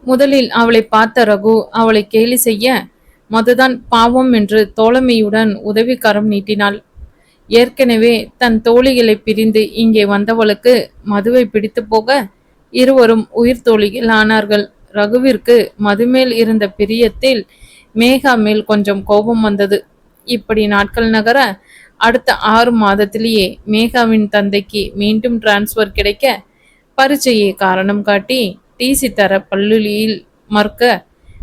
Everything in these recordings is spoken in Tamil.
முதலில் அவளை பார்த்த ரகு அவளை கேலி செய்ய, மதுதான் பாவம் என்று தோழமையுடன் உதவிக்கரம் நீட்டினாள். ஏற்கனவே தன் தோழிகளை பிரிந்து இங்கே வந்தவளுக்கு மதுவை பிடித்து போக இருவரும் உயிர் தோழிகள் ஆனார்கள். ரகுவிற்கு மதுமேல் இருந்த பிரியத்தில் மேகா மேல் கொஞ்சம் கோபம் வந்தது. இப்படி நாட்கள் நகர அடுத்த 6 மாதத்திலேயே மேகாவின் தந்தைக்கு மீண்டும் டிரான்ஸ்பர் கிடைக்க பரீட்சையை காரணம் காட்டி டிசி தர பள்ளியில் மறுக்க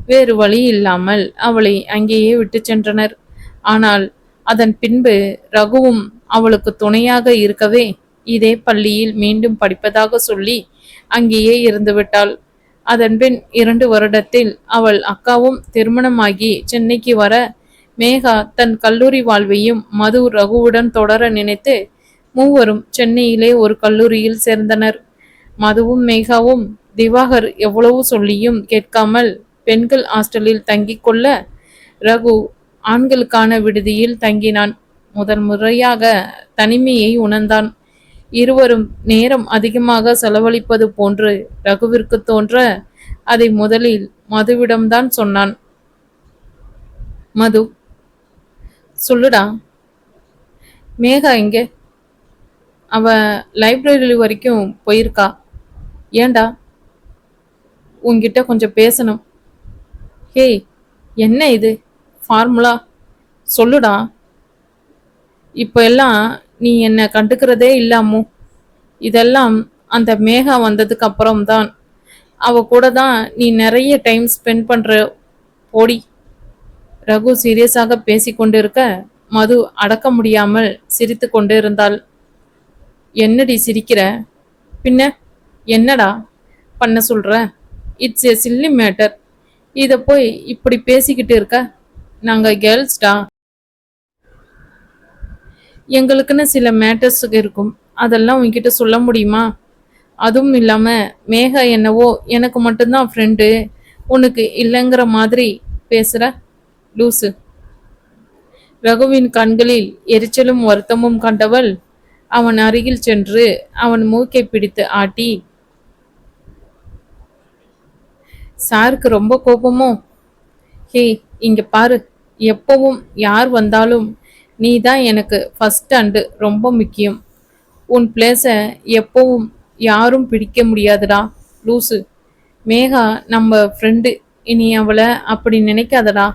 வேறு வழி இல்லாமல் அவளை அங்கேயே விட்டு சென்றனர். ஆனால் அதன் பின்பு ரகுவும் அவளுக்கு துணையாக இருக்கவே இதே பள்ளியில் மீண்டும் படிப்பதாக சொல்லி அங்கேயே இருந்துவிட்டாள். அதன்பின் 2 வருடத்தில் அவள் அக்காவும் திருமணமாகி சென்னைக்கு வர மேகா தன் கல்லூரி வாழ்வையும் மது ரகுவுடன் தொடர நினைத்து மூவரும் சென்னையிலே ஒரு கல்லூரியில் சேர்ந்தனர். மதுவும் மேகாவும் திவாகர் எவ்வளவு சொல்லியும் கேட்காமல் பெண்கள் ஹாஸ்டலில் தங்கிக் கொள்ள ரகு ஆண்களுக்கான விடுதியில் தங்கினான். முதல் முறையாக தனிமையை உணர்ந்தான். இருவரும் நேரம் அதிகமாக செலவழிப்பது போன்று ரகுவிற்கு தோன்ற அதை முதலில் மதுவிடம்தான் சொன்னான். மது, சொல்லுடா, மேகா எங்கே? அவ லைப்ரரி வரைக்கும் போயிருக்கா. ஏண்டா? உன்கிட்ட கொஞ்சம் பேசணும். ஹேய், என்ன இது ஃபார்முலா? சொல்லுடா. இப்போ எல்லாம் நீ என்னை கண்டுக்கிறதே இல்லாமோ? இதெல்லாம் அந்த மேகா வந்ததுக்கு அப்புறம்தான். அவ கூட தான் நீ நிறைய டைம் ஸ்பெண்ட் பண்ற. போடி. ரகு சீரியஸாக பேசிக்கொண்டிருக்க மது அடக்க முடியாமல் சிரித்து கொண்டு இருந்தாள். என்னடி சிரிக்கிற? பின்ன என்னடா பண்ண சொல்ற? It's a chilli matter. இதை போய் இப்படி பேசிக்கிட்டு இருக்க. நாங்கள் கேர்ள்ஸ்டா. எங்களுக்குன்னு சில மேட்டர்ஸ் இருக்கும். அதெல்லாம் உன்கிட்ட சொல்ல முடியுமா? அதுவும் இல்லாமல் மேகா என்னவோ எனக்கு மட்டும்தான் ஃப்ரெண்டு, உனக்கு இல்லைங்கிற மாதிரி பேசுகிற லூசு. ரகுவின் கண்களில் எரிச்சலும் வருத்தமும் கண்டவள் அவன் அருகில் சென்று அவன் மூக்கை பிடித்து ஆட்டி, சாருக்கு ரொம்ப கோபமோ? ஹே, இங்க பாரு, எப்பவும் யார் வந்தாலும் நீ தான் எனக்கு ஃபர்ஸ்ட் அண்டு ரொம்ப முக்கியம். உன் பிளேஸை எப்பவும் யாரும் பிடிக்க முடியாதுடா லூசு. மேகா நம்ம ஃப்ரெண்டு, இனி அவளை அப்படி நினைக்காதடா.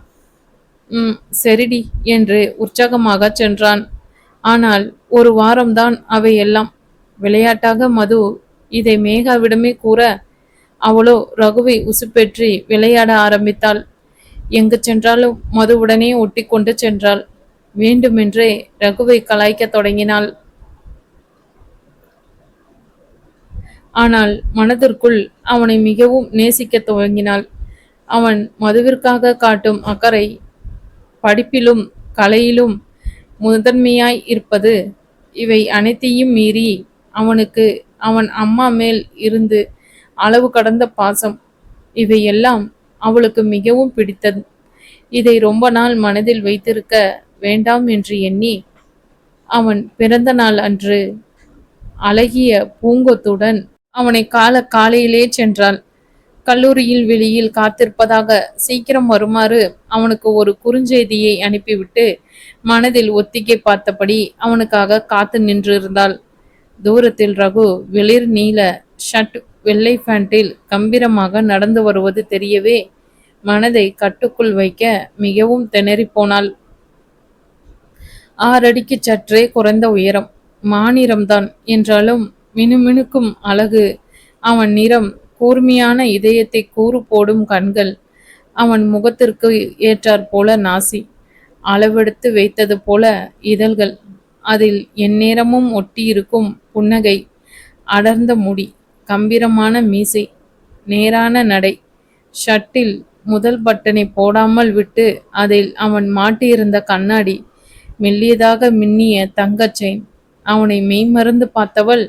சரிடி என்று உற்சாகமாக சென்றான். ஆனால் ஒரு வாரம்தான் அவையெல்லாம். விளையாட்டாக மது இதை மேகாவிடமே கூற அவளோ ரகுவை உசுப்பேற்றி விளையாட ஆரம்பித்தாள். எங்கு சென்றாலும் மதுவுடனே ஒட்டி கொண்டு சென்றாள். வேண்டுமென்றே ரகுவை கலாய்க்க தொடங்கினாள். ஆனால் மனதிற்குள் அவனை மிகவும் நேசிக்க துவங்கினாள். அவன் மதுவிற்காக காட்டும் அக்கறை படிப்பிலும் கலையிலும் முதன்மையாய் இருப்பது, இவை அனைத்தையும் மீறி அவனுக்கு அவன் அம்மா மேல் இருந்து அளவு கடந்த பாசம், இவையெல்லாம் அவளுக்கு மிகவும் பிடித்தது. இதை ரொம்ப நாள் மனதில் வைத்திருக்க வேண்டாம் என்று எண்ணி அவன் பிறந்த நாள் அன்று அழகிய பூங்கொத்துடன் அவனை காலையிலே சென்றாள். கல்லூரியில் வெளியில் காத்திருப்பதாக சீக்கிரம் வருமாறு அவனுக்கு ஒரு குறுஞ்செய்தியை அனுப்பிவிட்டு மனதில் ஒத்திகை பார்த்தபடி அவனுக்காக காத்து நின்றிருந்தாள். தூரத்தில் ரகு வெளிர் நீல ஷர்ட் வெள்ளை பேண்டில் கம்பீரமாக நடந்து வருவது தெரியவே மனதை கட்டுக்குள் வைக்க மிகவும் திணறி போனாள். 6 அடிக்கு சற்றே குறைந்த உயரம், மாநிறம்தான் என்றாலும் மினுமினுக்கும் அழகு. அவன் நிறம், கூர்மையான இதயத்தை கூறு போடும் கண்கள், அவன் முகத்திற்கு ஏற்றாற் போல நாசி, அளவெடுத்து வைத்தது போல இதழ்கள், அதில் எந்நேரமும் ஒட்டியிருக்கும் புன்னகை, அடர்ந்த முடி, கம்பீரமான மீசை, நேரான நடை. ஷர்ட்டில் முதல் பட்டனை போடாமல் விட்டு அதில் அவன் மாட்டியிருந்த கண்ணாடி, மெல்லியதாக மின்னிய தங்கச் செயின். அவனை மெய்மறந்து பார்த்தவள்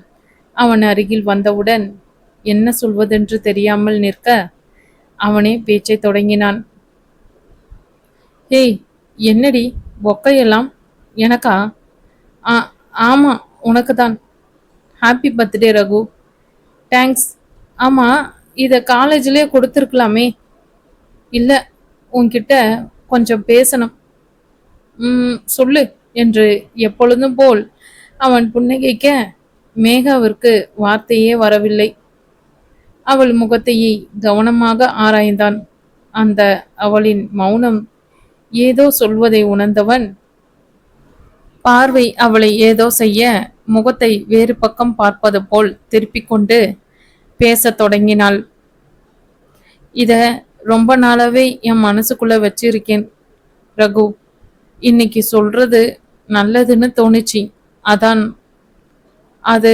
அவன் அருகில் வந்தவுடன் என்ன சொல்வதென்று தெரியாமல் நிற்க அவனே பேச்சை தொடங்கினான். ஏய், என்னடி பொக்கையெல்லாம்? எனக்கா? ஆமாம், உனக்கு தான். Happy birthday Raghu. தேங்க்ஸ். ஆமாம், இத காலேஜ்லயே கொடுத்துருக்கலாமே. இல்ல, உன்கிட்ட கொஞ்சம் பேசணும். சொல்லு என்று எப்பொழுதும் போல் அவன் புன்னகைக்க மேகாவிற்கு வார்த்தையே வரவில்லை. அவள் முகத்தையே கவனமாக ஆராய்ந்தான். அந்த அவளின் மௌனம் ஏதோ சொல்வதை உணர்ந்தவன் பார்வை அவளை ஏதோ செய்ய முகத்தை வேறு பக்கம் பார்ப்பது போல் திருப்பிக் கொண்டு பேசத் தொடங்கினாள். இத ரொம்ப நாளாவே என் மனசுக்குள்ள வச்சிருக்கேன் ரகு. இன்னைக்கு சொல்றது நல்லதுன்னு தோணுச்சு. அதான். அது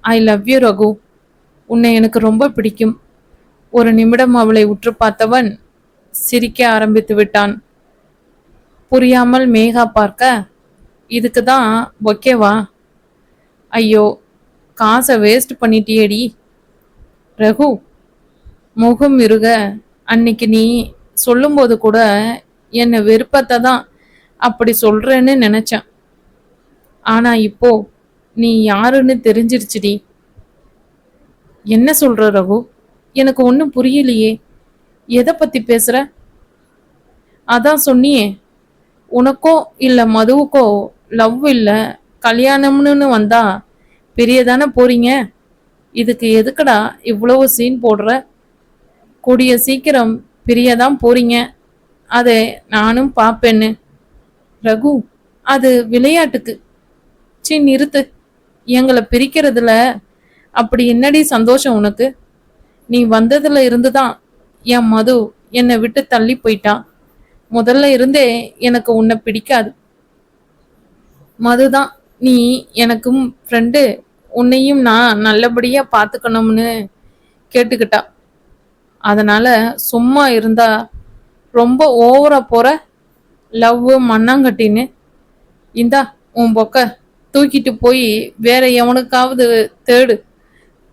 ஐ லவ் யூ ரகு. உன்னை எனக்கு ரொம்ப பிடிக்கும். ஒரு நிமிடம் அவளை உற்று பார்த்தவன் சிரிக்க ஆரம்பித்து விட்டான். புரியாமல் மேகா பார்க்க, இதுக்கு தான் ஓகேவா? ஐயோ, காசை வேஸ்ட் பண்ணிட்டியேடி. ரகு முகம் இருக, அன்னைக்கு நீ சொல்லும்போது கூட என்னை விருப்பத்தை தான் அப்படி சொல்றேன்னு நினைச்சேன். ஆனா இப்போ நீ யாருன்னு தெரிஞ்சிருச்சுடி. என்ன சொல்ற ரகு? எனக்கு ஒன்றும் புரியலையே. எதை பத்தி பேசுற? அதான் சொன்னியே, உனக்கோ இல்ல மதுவுக்கோ லவ் இல்ல கல்யாணம்னு வந்தா பிரியதானே போறீங்க. இதுக்கு எதுக்குடா இவ்வளவு சீன் போடுற? கூடிய சீக்கிரம் பிரியதான் போறீங்க. அதை நானும் பாப்பேன்னு. ரகு, அது விளையாட்டுக்கு. சீ, நிறுத்து. எங்களை பிரிக்கிறதுல அப்படி என்னடி சந்தோஷம் உனக்கு? நீ வந்ததுல இருந்துதான் என் மது என்னை விட்டு தள்ளி போயிட்டான். முதல்ல இருந்தே எனக்கு உன்னை பிடிக்காது. மதுதான் நீ எனக்கும் ஃப்ரெண்டு, உன்னையும் நான் நல்லபடியா பார்த்துக்கணும்னு கேட்டுக்கிட்டா. அதனால சும்மா இருந்தா ரொம்ப ஓவரா போற. லவ் மண்ணாங்கட்டின்னு. இந்தா உன் பொக்க, தூக்கிட்டு போய் வேற எவனுக்காவது தேடு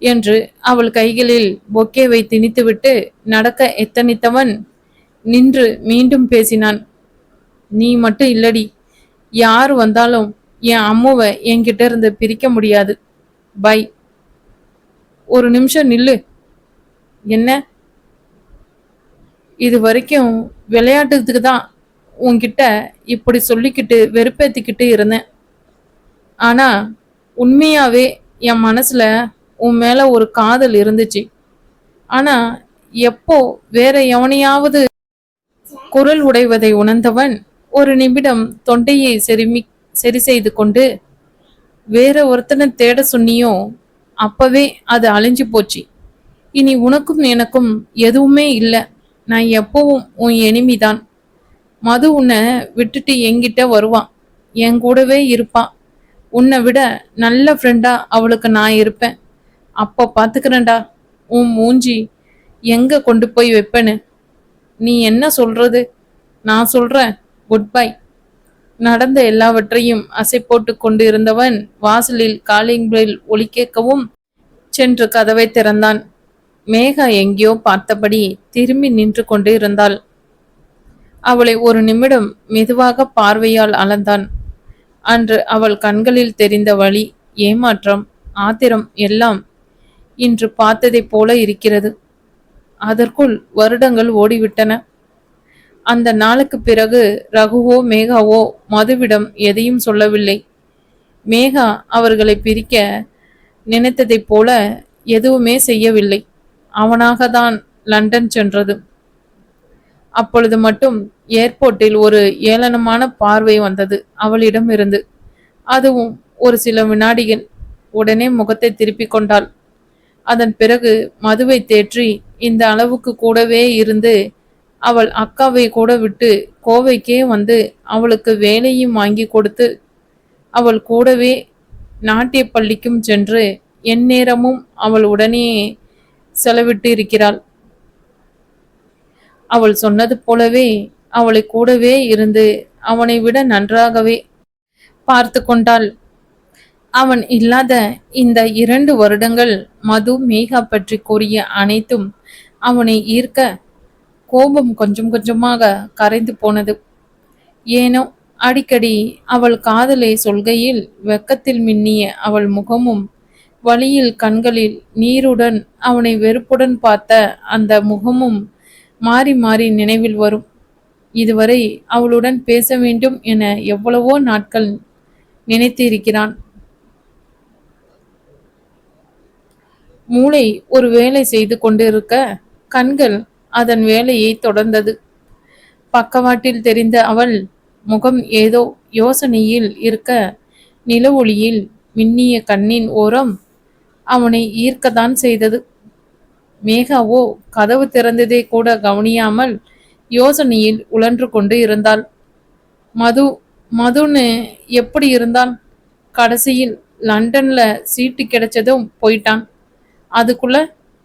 என்று அவள் கைகளில் பொக்கேவை திணித்துவிட்டு நடக்க எத்தனித்தவன் நின்று மீண்டும் பேசினான். நீ மட்டும் இல்லடி, யார் வந்தாலும் என் அம்முவை என்கிட்ட இருந்து பிரிக்க முடியாது. பை. ஒரு நிமிஷம் நில்லு. என்ன? இது வரைக்கும் விளையாட்டுக்கு தான் உன்கிட்ட இப்படி சொல்லிக்கிட்டு வெறுப்பேத்திக்கிட்டு இருந்தேன். ஆனா உண்மையாவே என் மனசுல உன் மேல ஒரு காதல் இருந்துச்சு. ஆனா எப்போ வேற எவனையாவது குரல் உடைவதை உணர்ந்தவன் ஒரு நிமிடம் தொண்டையை சரி செய்து கொண்டு, வேற ஒருத்தனை தேட சொன்னியோ அப்பவே அது அழிஞ்சு போச்சு. இனி உனக்கும் எனக்கும் எதுவுமே இல்லை. நான் எப்பவும் உன் எனிமிதான். மது உன்னை விட்டுட்டு என்கிட்ட வருவான், என் கூடவே இருப்பான். உன்னை விட நல்ல ஃப்ரெண்டா அவளுக்கு நான் இருப்பேன். அப்போ பார்த்துக்கிறேன்டா உன் மூஞ்சி எங்க கொண்டு போய் வைப்பேன்னு. நீ என்ன சொல்றது? நான் சொல்றேன் குட் பை. நடந்த எல்லாவற்றையும் அசை போட்டு கொண்டு இருந்தவன் வாசலில் காலிங் பெல் ஒலி கேட்கவும் சென்று கதவை திறந்தான். மேகா எங்கேயோ பார்த்தபடி திரும்பி நின்று கொண்டு இருந்தாள். அவளை ஒரு நிமிடம் மெதுவாக பார்வையால் அளந்தான். அன்று அவள் கண்களில் தெரிந்த வலி, ஏமாற்றம், ஆத்திரம் எல்லாம் இன்று பார்த்ததைப் போல இருக்கிறது. அதற்குள் வருடங்கள் ஓடிவிட்டன. அந்த நாளுக்கு பிறகு ரகுவோ மேகாவோ மதுவிடம் எதையும் சொல்லவில்லை. மேகா அவர்களை பிரிக்க நினைத்ததைப் போல எதுவுமே செய்யவில்லை. அவனாக தான் லண்டன் சென்றது. அப்பொழுது மட்டும் ஏர்போர்ட்டில் ஒரு ஏளனமான பார்வை வந்தது அவளிடம் இருந்து. அதுவும் ஒரு சில வினாடிகள். உடனே முகத்தை திருப்பிக் கொண்டாள். அதன் பிறகு மதுவை தேற்றி இந்த அளவுக்கு கூடவே இருந்து அவள் அக்காவை கூட விட்டு கோவைக்கே வந்து அவளுக்கு வேலையும் வாங்கி கொடுத்து அவள் கூடவே நாட்டிய பள்ளிக்கும் சென்று எந்நேரமும் அவள் உடனே செலவிட்டு இருக்கிறாள். அவள் சொன்னது போலவே அவளை கூடவே இருந்து அவனை விட நன்றாகவே பார்த்து கொண்டாள். அவன் இல்லாத இந்த 2 வருடங்கள் மது மேகா பற்றி கூறிய அனைத்தும் அவனை ஈர்க்க கோபம் கொஞ்சம் கொஞ்சமாக கரைந்து போனது. ஏனோ அடிக்கடி அவள் காதலை சொல்கையில் வெக்கத்தில் மின்னிய அவள் முகமும் வழியில் கண்களில் நீருடன் அவனை வெறுப்புடன் பார்த்த அந்த முகமும் மாறி மாறி நினைவில் வரும். இதுவரை அவளுடன் பேச வேண்டும் என எவ்வளவோ நாட்கள் நினைத்திருக்கிறான். மூளை ஒரு வேலை செய்து கொண்டிருக்க கண்கள் அதன் வேலையை தொடர்ந்தது. பக்கவாட்டில் தெரிந்த அவள் முகம் ஏதோ யோசனையில் இருக்க நில ஒளியில் மின்னிய கண்ணின் ஓரம் அவனை ஈர்க்கத்தான் செய்தது. மேகாவோ கதவு திறந்ததை கூட கவனியாமல் யோசனையில் உழன்று கொண்டு இருந்தாள். மது மதுன்னு எப்படி இருந்தான்? கடைசியில் லண்டன்ல சீட்டு கிடைச்சதும் போயிட்டான். அதுக்குள்ள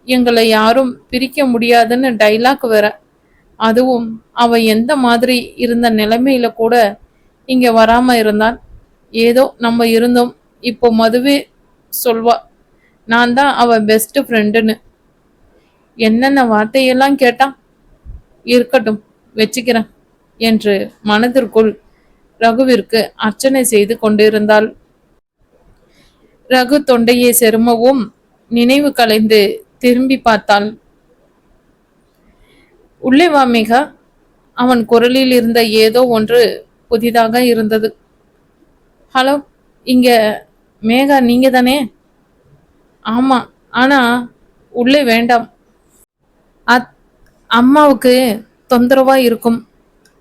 எங்களை யாரும் பிரிக்க முடியாதுன்னு டைலாக் வேற. அதுவும் அவ எந்த மாதிரி இருந்த நிலைமையில கூட இங்க வராம இருந்தான். ஏதோ நம்ம இருந்தோம். இப்போ மதுவே சொல்வா நான் தான் அவ பெஸ்ட் ஃப்ரெண்டுன்னு. என்னென்ன வார்த்தையெல்லாம் கேட்டான். இருக்கட்டும், வச்சுக்கிறேன் என்று மனதிற்குள் ரகுவிற்கு அர்ச்சனை செய்து கொண்டிருந்தாள். ரகு தொண்டையை செருமவும் நினைவு கலைந்து திரும்பி பார்த்தாள். உள்ளே வா மேகா. அவன் குரலில் இருந்த ஏதோ ஒன்று புதிதாக இருந்தது. ஹலோ, இங்க மேகா நீங்க தானே? ஆமா, ஆனா உள்ளே வேண்டாம். அம்மாவுக்கு தொந்தரவா இருக்கும்.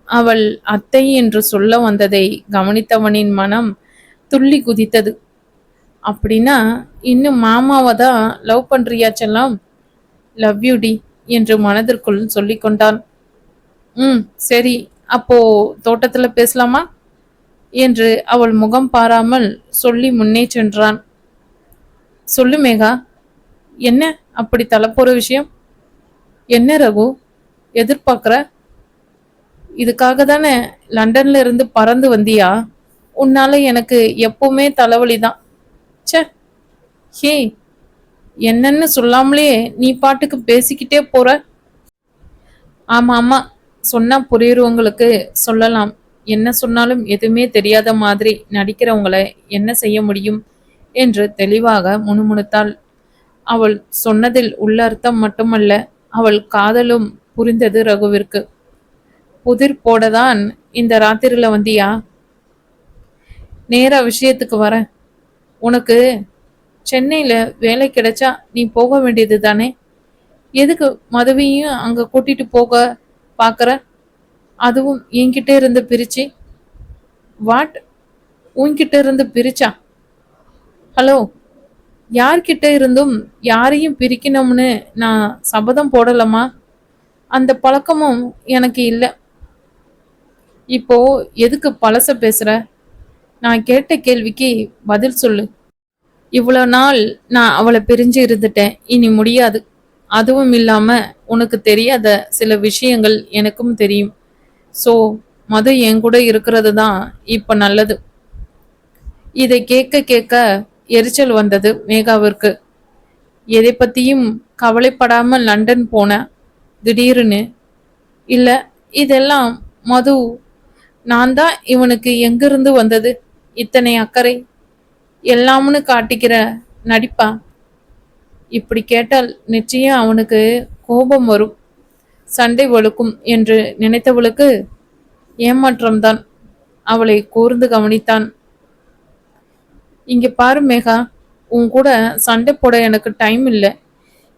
அவள் அத்தை என்று சொல்ல வந்ததை கவனித்தவனின் மனம் துள்ளி குதித்தது. அப்படின்னா இன்னும் மாமாவை தான் லவ் பண்றியா செல்லம்? லவ் யூ டி என்று மனதிற்குள் சொல்லிக்கொண்டான். சரி, அப்போ தோட்டத்துல பேசலாமா என்று அவள் முகம் பாராமல் சொல்லி முன்னே சென்றான். சொல்லு மேகா, என்ன அப்படி தலைப்போற விஷயம்? என்ன ரகு எதிர்பார்க்குற? இதுக்காக தானே லண்டன்ல இருந்து பறந்து வந்தியா? உன்னால எனக்கு எப்பவுமே தலைவலி தான். சே, ஹே, என்னன்னு சொல்லாமலே நீ பாட்டுக்கு பேசிக்கிட்டே போற. ஆமா ஆமா, சொன்னா புரியுறவங்களுக்கு சொல்லலாம். என்ன சொன்னாலும் எதுவுமே தெரியாத மாதிரி நடிக்கிறவங்கள என்ன செய்ய முடியும் என்று தெளிவாக முணுமுணுத்தாள். அவள் சொன்னதில் உள்ள அர்த்தம் மட்டுமல்ல, அவள் காதலும் புரிந்தது ரகுவிற்கு. புதிர் போடதான் இந்த ராத்திரில வந்தியா? நேரா விஷயத்துக்கு வர. உனக்கு சென்னையில வேலை கிடைச்சா நீ போக வேண்டியது தானே? எதுக்கு மதுவையும் அங்க கூட்டிட்டு போக பாக்குற? அதுவும் என்கிட்ட இருந்து பிரிச்சு. வாட்? உன்கிட்ட இருந்து பிரிச்சா? ஹலோ, யார்கிட்ட இருந்தும் யாரையும் பிரிக்கணும்னு நான் சபதம் போடலமா? அந்த பழக்கமும் எனக்கு இல்லை. இப்போ எதுக்கு பழச பேசுற? நான் கேட்ட கேள்விக்கு பதில் சொல்லு. இவ்வளவு நாள் நான் அவளை பிரிஞ்சு இருந்துட்டேன். இனி முடியாது. அதுவும் இல்லாம உனக்கு தெரியாத சில விஷயங்கள் எனக்கும் தெரியும். ஸோ மது என் கூட இருக்கிறது தான் இப்ப நல்லது. இதை கேட்க கேட்க எரிச்சல் வந்தது மேகாவிற்கு. எதை பத்தியும் கவலைப்படாமல் லண்டன் போன திடீர்னு. இல்ல, இதெல்லாம் மது நான் தான் இவனுக்கு எங்கிருந்து வந்தது இத்தனை அக்கறை? எல்லாம்னு காட்டிக்கிற நடிப்பா? இப்படி கேட்டால் நிச்சயம் அவனுக்கு கோபம் வரும், சண்டை வலுக்கும் என்று நினைத்தவளுக்கு ஏமாற்றம்தான். அவளை கூர்ந்து கவனித்தான். இங்க பாரு மேகா, உன் கூட சண்டை போட எனக்கு டைம் இல்லை.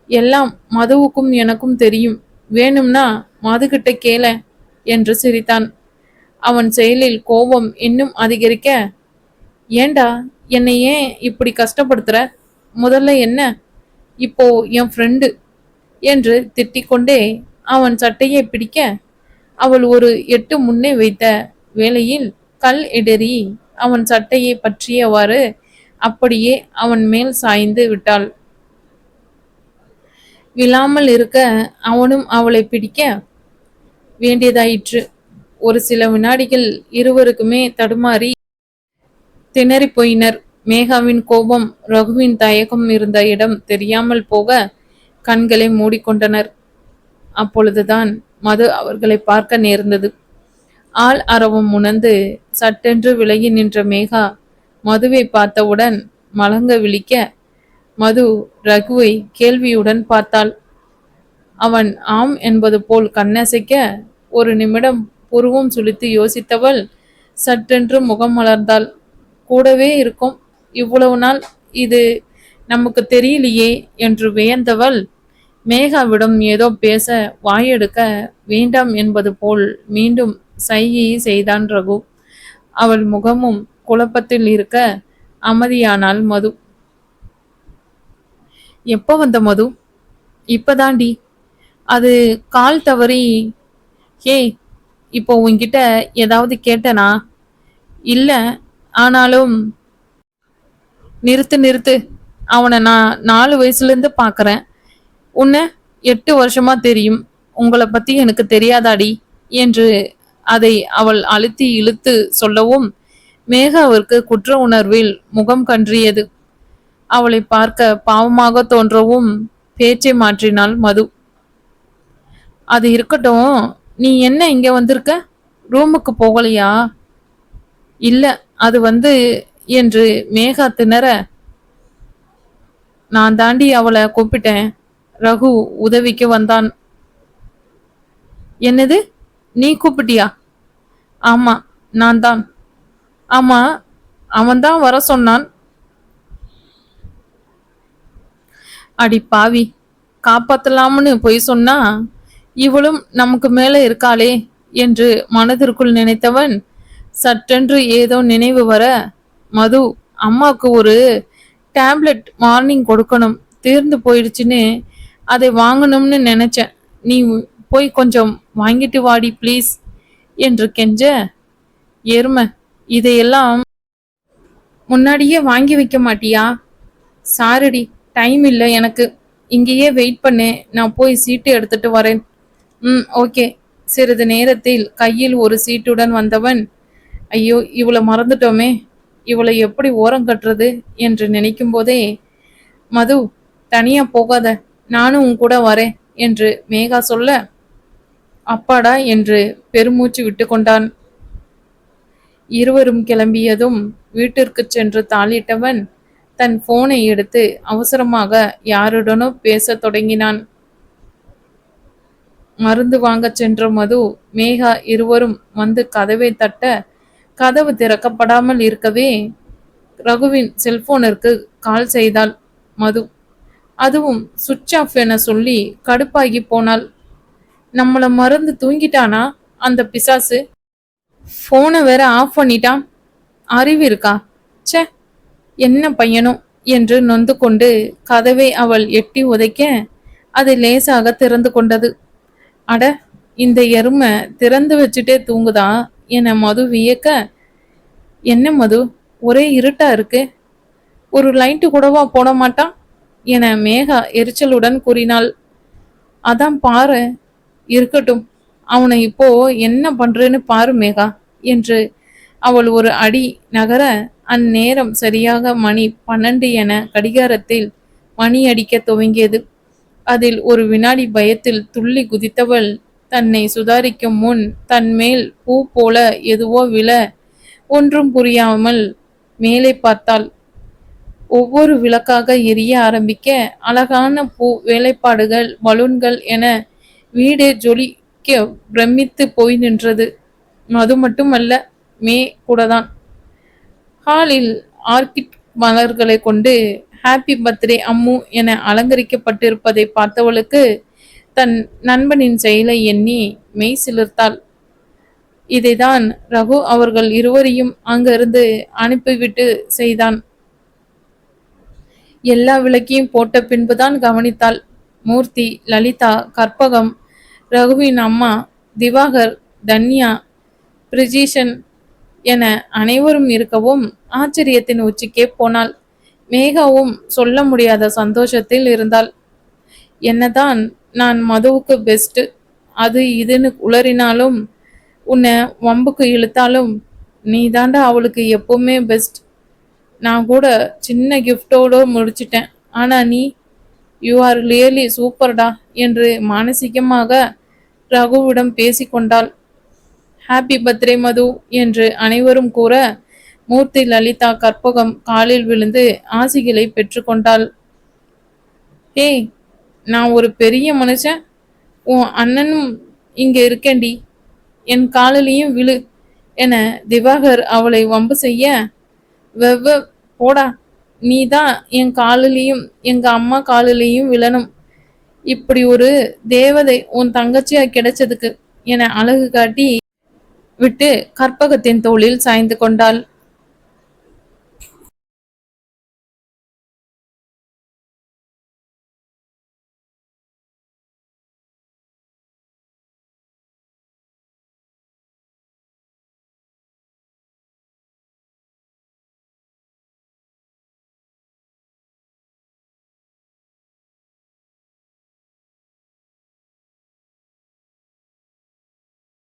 எல்லாம் மதுவுக்கும் எனக்கும் தெரியும். வேணும்னா மதுகிட்ட கேள என்று சிரித்தான். அவன் செயலில் கோபம் இன்னும் அதிகரிக்க, ஏண்டா என்னை ஏன் இப்படி கஷ்டப்படுத்துற? முதல்ல என்ன, இப்போ என் ஃப்ரெண்டு என்று திட்டிக்கொண்டே அவன் சட்டையை பிடிக்க, அவள் ஒரு எட்டு முன்னே வைத்த வேளையில் கல் இடறி அவன் சட்டையை பற்றியவாறு அப்படியே அவன் மேல் சாய்ந்து விட்டாள். விழாமல் இருக்க அவனும் அவளை பிடிக்க வேண்டியதாயிற்று. ஒரு சில வினாடிகள் இருவருக்குமே தடுமாறி திணறி போயினர். மேகாவின் கோபம், ரகுவின் தயக்கம் இருந்த இடம் தெரியாமல் போக கண்களை மூடிக்கொண்டனர். அப்பொழுதுதான் மது அவர்களை பார்க்க நேர்ந்தது. ஆள் அரவம் உணர்ந்து சட்டென்று விலகி நின்ற மேகா மதுவை பார்த்தவுடன் மலங்க விழிக்க, மது ரகுவை கேள்வியுடன் பார்த்தாள். அவன் ஆம் என்பது போல் கண்ணசைக்க ஒரு நிமிடம் புருவம் சுளித்து யோசித்தவள் சற்றென்று முகம் மலர்ந்தாள். கூடவே இருக்கும் இவ்வளவு நாள், இது நமக்கு தெரியலையே என்று வியந்தவள் மேகாவிடம் ஏதோ பேச வாயெடுக்க வேண்டாம் என்பது போல் மீண்டும் சைகை செய்தான் ரகு. அவள் முகமும் குழப்பத்தில் இருக்க அமைதியானாள் மது. எப்போ வந்த மது? இப்பதாண்டி. அது கால் தவறி. ஹே, இப்போ உன்கிட்ட ஏதாவது கேட்டனா? இல்ல. ஆனாலும் நிறுத்து நிறுத்து. அவனை நான் 4 வயசுலேருந்து பார்க்குறேன். உன்னை 8 வருஷமா தெரியும். உங்களை பத்தி எனக்கு தெரியாதாடி என்று அதை அவள் அழுத்தி இழுத்து சொல்லவும் மேகாவிற்கு குற்ற உணர்வில் முகம் கன்றியது. அவளை பார்க்க பாவமாக தோன்றவும் பேச்சை மாற்றினாள் மது. அது இருக்கட்டும், நீ என்ன இங்க வந்திருக்க? ரூமுக்கு போகலையா? இல்ல, அது என்று மேகா திணற, நான் தாண்டி அவளை கூப்பிட்டேன். ரகு உதவிக்கு வந்தான். என்னது, நீ கூப்பிட்டியா? ஆமா, நான் தான். ஆமா, அவன்தான் வர சொன்னான். அடி பாவி, காப்பாத்தலாம்னு பொய் சொன்னா இவளும் நமக்கு மேல இருக்காளே என்று மனதிற்குள் நினைத்தவன் சற்றென்று ஏதோ நினைவு வர, மது, அம்மாவுக்கு ஒரு டேப்லெட் மார்னிங் கொடுக்கணும், தீர்ந்து போயிடுச்சுன்னு அதை வாங்கணும்னு நினைச்சேன். நீ போய் கொஞ்சம் வாங்கிட்டு வாடி ப்ளீஸ் என்று கெஞ்ச, எருமை, இதையெல்லாம் முன்னாடியே வாங்கி வைக்க மாட்டியா? சாரிடி, டைம் இல்லை எனக்கு. இங்கேயே வெயிட் பண்ணு, நான் போய் சீட்டு எடுத்துட்டு வரேன். ஓகே. சிறிது நேரத்தில் கையில் ஒரு சீட்டுடன் வந்தவன், ஐயோ, இவளை மறந்துட்டோமே, இவளை எப்படி ஓரம் கட்டுறது என்று நினைக்கும் போதே, மது, தனியா போகாத, நானும் உன் கூட வரேன் என்று மேகா சொல்ல, அப்பாடா என்று பெருமூச்சு விட்டு கொண்டான். இருவரும் கிளம்பியதும் வீட்டிற்கு சென்று தாளிட்டவன் தன் போனை எடுத்து அவசரமாக யாருடனோ பேச தொடங்கினான். மருந்து வாங்க சென்ற மது, மேகா இருவரும் வந்து கதவை தட்ட கதவு திறக்கப்படாமல் இருக்கவே ரகுவின் செல்போனிற்கு கால் செய்தாள் மது. அதுவும் சுவிட்ச் ஆஃப் என சொல்லி கடுப்பாகி போனாள். நம்மள மறந்து தூங்கிட்டானா அந்த பிசாசு? போனை வேற ஆஃப் பண்ணிட்டான். அறிவு இருக்கா? ச்சே, என்ன பையனோ என்று நொந்து கொண்டு கதவை அவள் எட்டி உதைக்க அது லேசாக திறந்து கொண்டது. அட, இந்த எருமை திறந்து வச்சுட்டே தூங்குதா என மது வியக்க, என்ன மது, ஒரே இருட்டா இருக்கு, ஒரு லைட்டு கூடவா போட மாட்டான் என மேகா எரிச்சலுடன் கூறினாள். அதான் பாரு. இருக்கட்டும், அவனை இப்போ என்ன பண்றேன்னு பாரு மேகா என்று அவள் ஒரு அடி நகர அந்நேரம் சரியாக மணி 12 என கடிகாரத்தில் மணி அடிக்க துவங்கியது. அதில் ஒரு வினாடி பயத்தில் துள்ளி குதித்தவள் தன்னை சுதாரிக்கும் முன் தன் மேல் பூ போல எதுவோ விழ ஒன்றும் புரியாமல் மேலே பார்த்தாள். ஒவ்வொரு விளக்காக எரிய ஆரம்பிக்க அழகான பூ வேலைப்பாடுகள், பலூன்கள் என வீடே ஜொலிக்க பிரமித்து போய் நின்றது. மது மட்டுமல்ல, மே கூடதான். ஹாலில் ஆர்கிட் மலர்களை கொண்டு ஹாப்பி பர்த்டே அம்மு என அலங்கரிக்கப்பட்டிருப்பதை பார்த்தவளுக்கு தன் நண்பனின் செயலை எண்ணி மெய் சிலிர்த்தாள். இதைதான் ரகு அவர்கள் இருவரையும் அங்கிருந்து அனுப்பிவிட்டு செய்தான். எல்லா விளக்கையும் போட்ட பின்புதான் கவனித்தாள். மூர்த்தி, லலிதா, கற்பகம், ரகுவின் அம்மா, திவாகர், தன்யா, பிரிஜிஷன் என அனைவரும் இருக்கவும் ஆச்சரியத்தின் உச்சிக்கே போனாள். மேகாவும் சொல்ல முடியாத சந்தோஷத்தில் இருந்தாள். என்னதான் நான் மதுவுக்கு பெஸ்ட், அது இதுன்னு உளறினாலும், உன்னை வம்புக்கு இழுத்தாலும், நீ தாண்டா அவளுக்கு எப்பவுமே பெஸ்ட். நான் கூட சின்ன கிஃப்டோடு முடிச்சிட்டேன். ஆனா நீ, யூ ஆர் ரியலி சூப்பர்டா என்று மானசீகமாக ரகுவிடம் பேசிக்கொண்டாள். ஹாப்பி பர்த்டே மது என்று அனைவரும் கூற மூர்த்தி, லலிதா, கற்பகம் காலில் விழுந்து ஆசிகளை பெற்றுக்கொண்டாள். ஏய், நான் ஒரு பெரிய மனுஷன், உன் அண்ணனும் இங்க இருக்கேன்டி, என் காலிலையும் விழு என திவாகர் அவளை வம்பு செய்ய, வெவ்வ போடா, நீ தான் என் காலிலையும் எங்க அம்மா காலிலையும் விழணும், இப்படி ஒரு தேவதை உன் தங்கச்சியா கிடைச்சதுக்கு என அழகு காட்டி விட்டு கற்பகத்தின் தோளில் சாய்ந்து கொண்டாள்.